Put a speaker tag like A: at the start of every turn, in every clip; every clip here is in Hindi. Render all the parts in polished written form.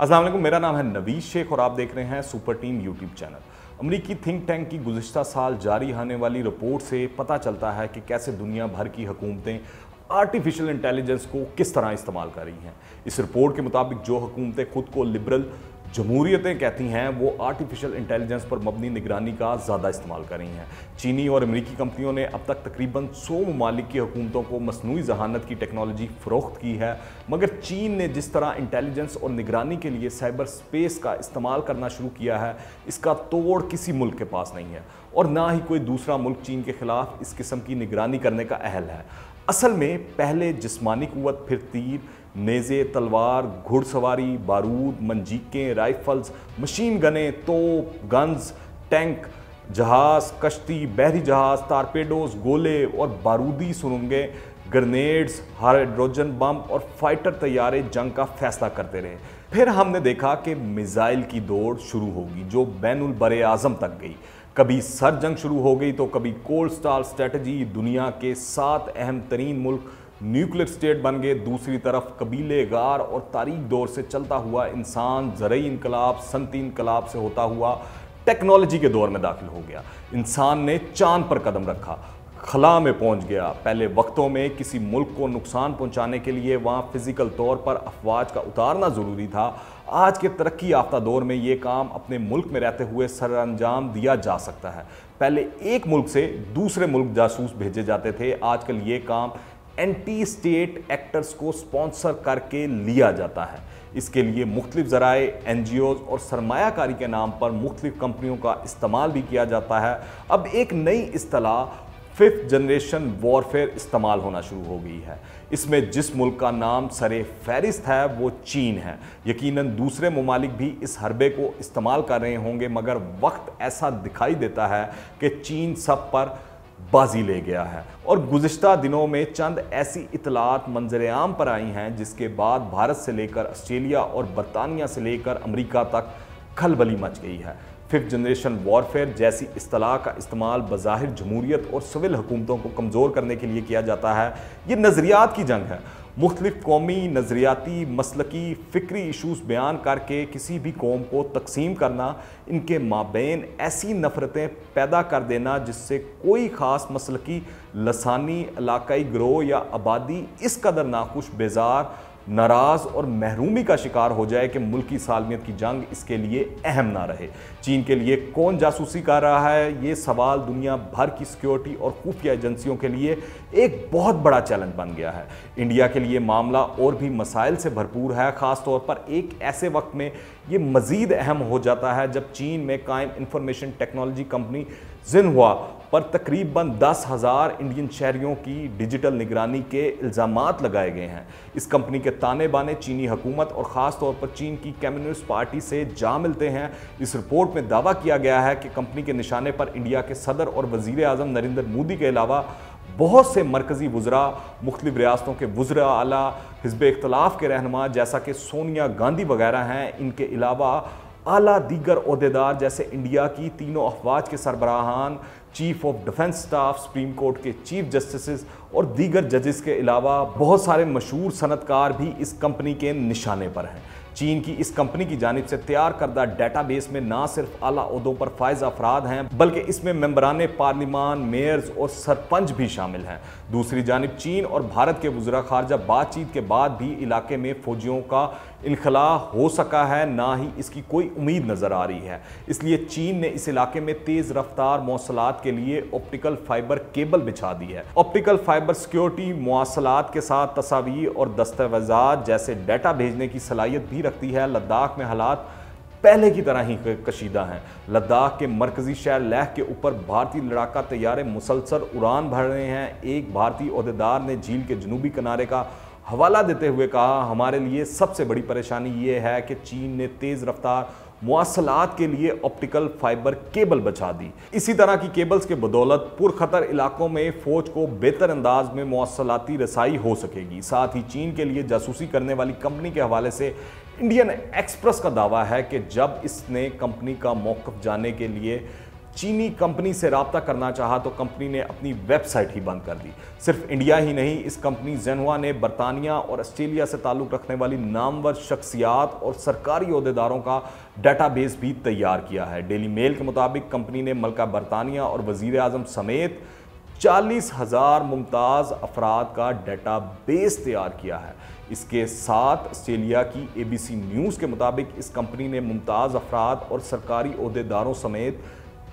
A: अस्सलाम वालेकुम, मेरा नाम है नवीद शेख और आप देख रहे हैं सुपर टीम यूट्यूब चैनल। अमरीकी थिंक टैंक की गुज़िश्ता साल जारी होने वाली रिपोर्ट से पता चलता है कि कैसे दुनिया भर की हुकूमतें आर्टिफिशियल इंटेलिजेंस को किस तरह इस्तेमाल कर रही हैं। इस रिपोर्ट के मुताबिक जो हुकूमतें खुद को लिबरल जमहूरियतें कहती हैं वो आर्टिफिशियल इंटेलिजेंस पर मबनी निगरानी का ज़्यादा इस्तेमाल कर रही हैं। चीनी और अमेरिकी कंपनियों ने अब तक तकरीबन 100 ममालिक की हुकूमतों को मसनूई जहानत की टेक्नोलॉजी फ़रोख्त की है, मगर चीन ने जिस तरह इंटेलिजेंस और निगरानी के लिए साइबर स्पेस का इस्तेमाल करना शुरू किया है, इसका तोड़ किसी मुल्क के पास नहीं है और ना ही कोई दूसरा मुल्क चीन के खिलाफ इस किस्म की निगरानी करने का अहल है। असल में पहले जिस्मानी कुव्वत, फिर तीर, नेज़े, तलवार, घुड़सवारी, बारूद, मंजीकें, राइफल्स, मशीन गनें, तोप, गन्स, टैंक, जहाज़, कश्ती, बहरी जहाज़, टारपेडोज, गोले और बारूदी सुरंगें, ग्रेनेड्स, हाइड्रोजन बम और फाइटर तैयारे जंग का फैसला करते रहे। फिर हमने देखा कि मिसाइल की दौड़ शुरू होगी जो बैनुल बरे आज़म तक गई। कभी सर जंग शुरू हो गई तो कभी कोल्ड स्टार स्ट्रेटजी, दुनिया के 7 अहम तरीन मुल्क न्यूक्लियर स्टेट बन गए। दूसरी तरफ कबीले, गार और तारीख दौर से चलता हुआ इंसान ज़रई इनकलाब, सनती इनकलाब से होता हुआ टेक्नोलॉजी के दौर में दाखिल हो गया। इंसान ने चांद पर कदम रखा, खला में पहुंच गया। पहले वक्तों में किसी मुल्क को नुकसान पहुंचाने के लिए वहां फिजिकल तौर पर अफवाज का उतारना ज़रूरी था। आज के तरक्की याफ्ता दौर में ये काम अपने मुल्क में रहते हुए सर अंजाम दिया जा सकता है। पहले एक मुल्क से दूसरे मुल्क जासूस भेजे जाते थे, आजकल ये काम एंटी स्टेट एक्टर्स को स्पॉन्सर करके लिया जाता है। इसके लिए मुख्तलिफ ज़राए, NGOs और सरमायाकारी के नाम पर मुख्तलिफ कंपनियों का इस्तेमाल भी किया जाता है। अब एक नई इस्तिलाह 5th जनरेशन वॉरफेयर इस्तेमाल होना शुरू हो गई है। इसमें जिस मुल्क का नाम सरे फहरिस्त है वो चीन है। यकीनन दूसरे ममालिक भी इस हरबे को इस्तेमाल कर रहे होंगे, मगर वक्त ऐसा दिखाई देता है कि चीन सब पर बाजी ले गया है और गुज़िश्ता दिनों में चंद ऐसी इतलात मंजर-ए-आम पर आई हैं जिसके बाद भारत से लेकर ऑस्ट्रेलिया और बरतानिया से लेकर अमेरिका तक खलबली मच गई है। 5th जनरेशन वॉरफेयर जैसी इस्तिलाह का इस्तेमाल बज़ाहिर जमहूरियत और सिविल हुकूमतों को कमज़ोर करने के लिए किया जाता है। ये नज़रियात की जंग है। मुख्तलिफ कौमी, नज़रियाती, मसलकी, फ़िक्री इशूज़ बयान करके किसी भी कौम को तकसीम करना, इनके माबैन ऐसी नफ़रतें पैदा कर देना जिससे कोई ख़ास मसलकी, लसानी, इलाकाई गिरोह या आबादी इस कदर नाखुश, बेजार, नाराज़ और महरूमी का शिकार हो जाए कि मुल्की सालमियत की जंग इसके लिए अहम ना रहे। चीन के लिए कौन जासूसी कर रहा है, ये सवाल दुनिया भर की सिक्योरिटी और खुफिया एजेंसियों के लिए एक बहुत बड़ा चैलेंज बन गया है। इंडिया के लिए मामला और भी मसाइल से भरपूर है, ख़ास तौर पर एक ऐसे वक्त में ये मज़ीद अहम हो जाता है जब चीन में कायम इंफॉर्मेशन टेक्नोलॉजी कंपनी जिनहुआ पर तकरीबन 10,000 इंडियन शहरियों की डिजिटल निगरानी के इल्ज़ामात लगाए गए हैं। इस कंपनी के ताने बाने चीनी हुकूमत और ख़ास तौर पर चीन की कम्युनिस्ट पार्टी से जा मिलते हैं। इस रिपोर्ट में दावा किया गया है कि कंपनी के निशाने पर इंडिया के सदर और वज़ीर आज़म नरेंद्र मोदी के अलावा बहुत से मरकज़ी वुज़रा, मुख्तलिफ रियासतों के वुज़रा आला, हिज़्ब इख्तिलाफ़ के रहनुमा जैसा कि सोनिया गांधी वगैरह हैं, इनके अलावा आला दीगर ओहदेदार जैसे इंडिया की तीनों अफवाज के सरबराहान, chief of defence staff, supreme court के चीफ जस्टिस और दीगर जजेस के अलावा बहुत सारे मशहूर सनतकार भी इस कंपनी के निशाने पर हैं। चीन की इस कंपनी की जानिब से तैयार करदा डेटाबेस में ना सिर्फ आला ओहदों पर फायज अफराद हैं, बल्कि इसमें मेंबरान पार्लिमान, मेयर्स और सरपंच भी शामिल हैं। दूसरी जानिब चीन और भारत के वज़ीर ख़ारजा बातचीत के बाद भी इलाके में फ़ौजियों का इनखला हो सका है, ना ही इसकी कोई उम्मीद नज़र आ रही है। इसलिए चीन ने इस इलाके में तेज़ रफ्तार मौसलात के लिए ऑप्टिकल फाइबर केबल बिछा दी है। ऑप्टिकल फाइबर सिक्योरिटी मौसलात के साथ तस्वीर और दस्तावेज़ात जैसे डाटा भेजने की सलाहियत भी रखती है। लद्दाख में हालात पहले की तरह ही कशीदा हैं। लद्दाख के मरकज़ी शहर लेह के ऊपर भारतीय लड़ाका तैयारे मुसलसल उड़ान भर रहे हैं। एक भारतीय ओहदेदार ने झील के जनूबी किनारे का हवाला देते हुए कहा, हमारे लिए सबसे बड़ी परेशानी ये है कि चीन ने तेज़ रफ्तार मौसलात के लिए ऑप्टिकल फाइबर केबल बचा दी। इसी तरह की केबल्स के बदौलत पुरखतर इलाकों में फ़ौज को बेहतर अंदाज में मौसलाती रसाई हो सकेगी। साथ ही चीन के लिए जासूसी करने वाली कंपनी के हवाले से इंडियन एक्सप्रेस का दावा है कि जब इसने कंपनी का मौक़िफ़ जानने के लिए चीनी कंपनी से राब्ता करना चाहा तो कंपनी ने अपनी वेबसाइट ही बंद कर दी। सिर्फ इंडिया ही नहीं, इस कंपनी जेनहुआ ने बरतानिया और ऑस्ट्रेलिया से ताल्लुक रखने वाली नामवर शख्सियात और सरकारी ओहदेदारों का डाटाबेस भी तैयार किया है। डेली मेल के मुताबिक कंपनी ने मलका बरतानिया और वजीर आजम समेत 40,000 मुमताज़ अफराद का डाटाबेस तैयार किया है। इसके साथ ऑस्ट्रेलिया की ABC न्यूज़ के मुताबिक इस कंपनी ने मुमताज़ अफराद और सरकारी ओहदेदारों समेत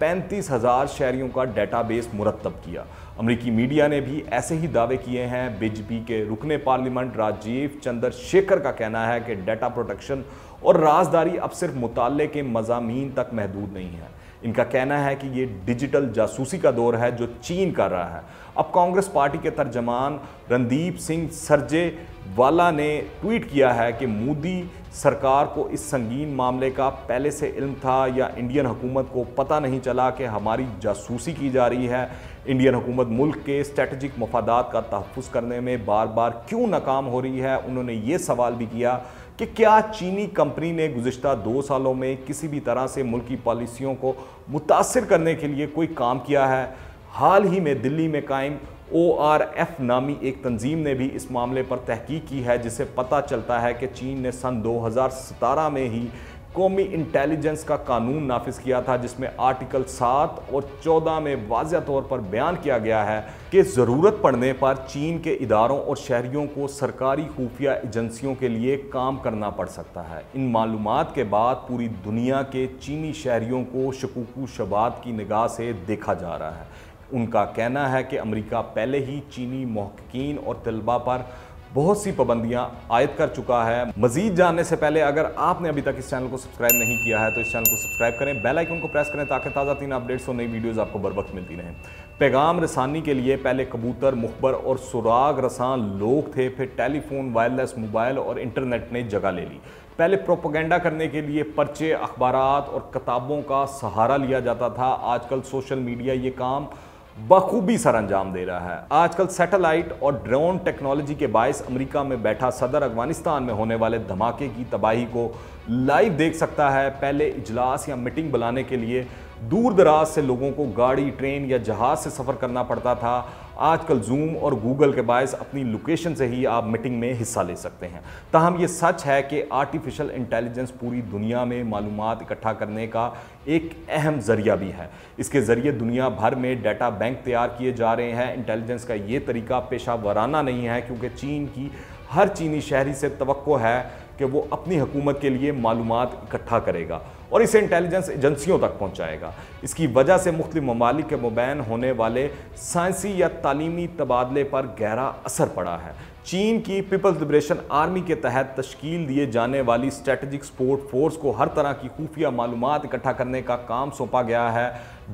A: 35,000 शहरियों का डाटाबेस मुरतब किया। अमरीकी मीडिया ने भी ऐसे ही दावे किए हैं। बीजेपी के रुकने पार्लियामेंट राजीव चंद्रशेखर का कहना है कि डाटा प्रोटेक्शन और राजदारी अब सिर्फ मुताले के मज़ामीन तक महदूद नहीं है। इनका कहना है कि ये डिजिटल जासूसी का दौर है जो चीन कर रहा है। अब कांग्रेस पार्टी के तर्जमान रणदीप सिंह सरजेवाला ने ट्वीट किया है कि मोदी सरकार को इस संगीन मामले का पहले से इल्म था या इंडियन हुकूमत को पता नहीं चला कि हमारी जासूसी की जा रही है। इंडियन हुकूमत मुल्क के स्ट्रेटजिक मफादात का तहफ़्फ़ुज़ करने में बार बार क्यों नाकाम हो रही है। उन्होंने ये सवाल भी किया कि क्या चीनी कंपनी ने गुज़िश्ता 2 सालों में किसी भी तरह से मुल्की पॉलिसियों को मुतासिर करने के लिए कोई काम किया है। हाल ही में दिल्ली में कायम ORF नामी एक तंजीम ने भी इस मामले पर तहकीक की है, जिसे पता चलता है कि चीन ने सन 2017 में ही कौमी इंटेलिजेंस का कानून नाफिज किया था, जिसमें आर्टिकल 7 और 14 में वाज़ेह तौर पर बयान किया गया है कि ज़रूरत पड़ने पर चीन के इदारों और शहरियों को सरकारी खुफिया एजेंसियों के लिए काम करना पड़ सकता है। इन मालूमात के बाद पूरी दुनिया के चीनी शहरियों को शकूक शबात की निगाह से देखा जा रहा है। उनका कहना है कि अमेरिका पहले ही चीनी महक़क़ीन और तलबा पर बहुत सी पाबंदियां आयद कर चुका है। मजीद जानने से पहले अगर आपने अभी तक इस चैनल को सब्सक्राइब नहीं किया है तो इस चैनल को सब्सक्राइब करें, बेल आइकन को प्रेस करें ताकि ताज़ा तीन अपडेट्स और नई वीडियोस आपको बर वक्त मिलती रहें। पैगाम रसानी के लिए पहले कबूतर, मुखबर और सुराग रसान लोग थे, फिर टेलीफोन, वायरलेस मोबाइल और इंटरनेट ने जगह ले ली। पहले प्रोपेगेंडा करने के लिए पर्चे, अखबारात और किताबों का सहारा लिया जाता था। आजकल सोशल मीडिया ये काम बखूबी सर अंजाम दे रहा है। आजकल सैटेलाइट और ड्रोन टेक्नोलॉजी के बायस अमेरिका में बैठा सदर अफगानिस्तान में होने वाले धमाके की तबाही को लाइव देख सकता है। पहले इजलास या मीटिंग बुलाने के लिए दूर दराज से लोगों को गाड़ी, ट्रेन या जहाज़ से सफ़र करना पड़ता था। आजकल जूम और गूगल के बायस अपनी लोकेशन से ही आप मीटिंग में हिस्सा ले सकते हैं। ताहम ये सच है कि आर्टिफिशियल इंटेलिजेंस पूरी दुनिया में मालूमात इकट्ठा करने का एक अहम ज़रिया भी है। इसके ज़रिए दुनिया भर में डाटा बैंक तैयार किए जा रहे हैं। इंटेलिजेंस का ये तरीका पेशा वराना नहीं है, क्योंकि चीन की हर चीनी शहरी से तवक्को है कि वो अपनी हुकूमत के लिए मालूमात इकट्ठा करेगा और इसे इंटेलिजेंस एजेंसियों तक पहुंचाएगा। इसकी वजह से मुख्तलिफ ममालिक के मुबैन होने वाले साइंसी या तालीमी तबादले पर गहरा असर पड़ा है। चीन की पीपल्स लिबरेशन आर्मी के तहत तश्कील दिए जाने वाली स्ट्रेटजिक सपोर्ट फोर्स को हर तरह की खुफिया मालूमात इकट्ठा करने का काम सौंपा गया है।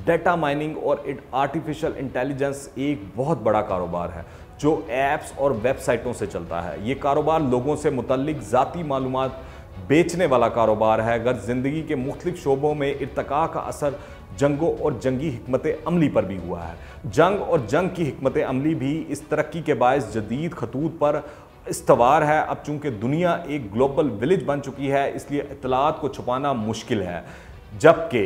A: डाटा माइनिंग और आर्टिफिशियल इंटेलिजेंस एक बहुत बड़ा कारोबार है जो ऐप्स और वेबसाइटों से चलता है। ये कारोबार लोगों से मुतल्लिक ज़ाती मालूमात बेचने वाला कारोबार है। अगर ज़िंदगी के मुख्तलिफ शोबों में इर्तिका का असर जंगों और जंगी हिकमत अमली पर भी हुआ है। जंग और जंग की हिकमत अमली भी इस तरक्की के बायस जदीद खतूत पर इस्तवार है। अब चूँकि दुनिया एक ग्लोबल विलेज बन चुकी है, इसलिए इत्तलात को छुपाना मुश्किल है, जबकि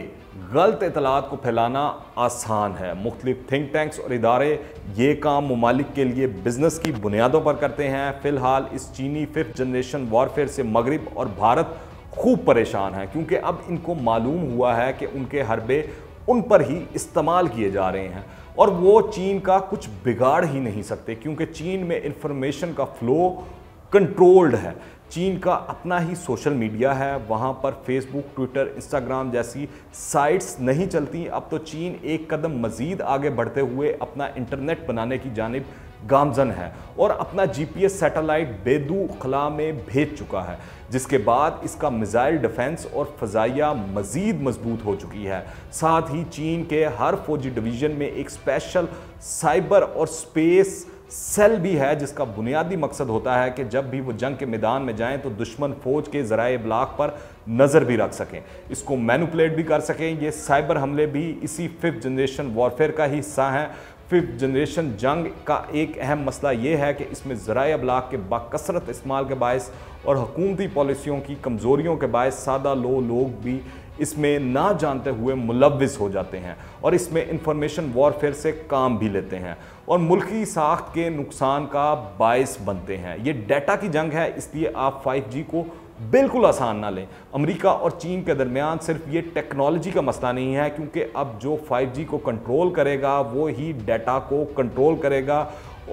A: गलत इत्तलात को फैलाना आसान है। मुख्तलिफ थिंक टैंक्स और इदारे ये काम ममालिक के लिए बिजनेस की बुनियादों पर करते हैं। फ़िलहाल इस चीनी 5th जनरेशन वॉरफेयर से मगरिब और भारत खूब परेशान है, क्योंकि अब इनको मालूम हुआ है कि उनके हरबे उन पर ही इस्तेमाल किए जा रहे हैं और वो चीन का कुछ बिगाड़ ही नहीं सकते, क्योंकि चीन में इंफॉर्मेशन का फ़्लो कंट्रोल्ड है। चीन का अपना ही सोशल मीडिया है, वहाँ पर फेसबुक, ट्विटर, इंस्टाग्राम जैसी साइट्स नहीं चलती। अब तो चीन एक कदम मज़ीद आगे बढ़ते हुए अपना इंटरनेट बनाने की जानिब गामजन है और अपना GPS सैटेलाइट बेदू खला में भेज चुका है, जिसके बाद इसका मिसाइल डिफेंस और फ़ज़ाइया मज़ीद मजबूत हो चुकी है। साथ ही चीन के हर फौजी डिवीज़न में एक स्पेशल साइबर और स्पेस सेल भी है, जिसका बुनियादी मकसद होता है कि जब भी वो जंग के मैदान में जाएं तो दुश्मन फौज के ज़राए इब्लाग पर नज़र भी रख सकें, इसको मैनिपुलेट भी कर सकें। ये साइबर हमले भी इसी 5th जनरेशन वॉरफेयर का ही हिस्सा हैं। 5th जनरेशन जंग का एक अहम मसला ये है कि इसमें ज़राए इब्लाग के बाकसरत इस्तेमाल के बायस और हुकूमती पॉलिसियों की कमज़ोरियों के बायस सादा लोग भी इसमें ना जानते हुए मुलव्विस हो जाते हैं और इसमें इंफॉर्मेशन वॉरफेयर से काम भी लेते हैं और मुल्की साख्त के नुकसान का बायस बनते हैं। ये डाटा की जंग है, इसलिए आप 5G को बिल्कुल आसान ना लें। अमेरिका और चीन के दरमियान सिर्फ ये टेक्नोलॉजी का मसला नहीं है, क्योंकि अब जो 5G को कंट्रोल करेगा वो ही डाटा को कंट्रोल करेगा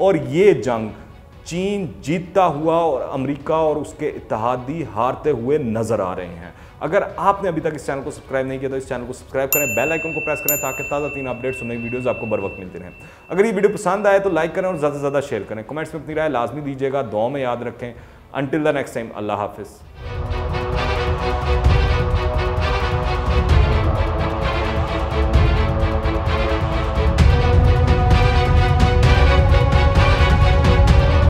A: और ये जंग चीन जीतता हुआ और अमेरिका और उसके इत्तेहादी हारते हुए नजर आ रहे हैं। अगर आपने अभी तक इस चैनल को सब्सक्राइब नहीं किया तो इस चैनल को सब्सक्राइब करें, बेल आइकन को प्रेस करें ताकि ताज़ा तीन अपडेट्स और नई वीडियोस आपको बर वक्त मिलती रहें। अगर ये वीडियो पसंद आए तो लाइक करें और ज़्यादा से ज़्यादा शेयर करें। कमेंट्स में अपनी राय लाजमी दीजिएगा, दुआ में याद रखें। अंटिल द नेक्स्ट टाइम, अल्लाह हाफिज़।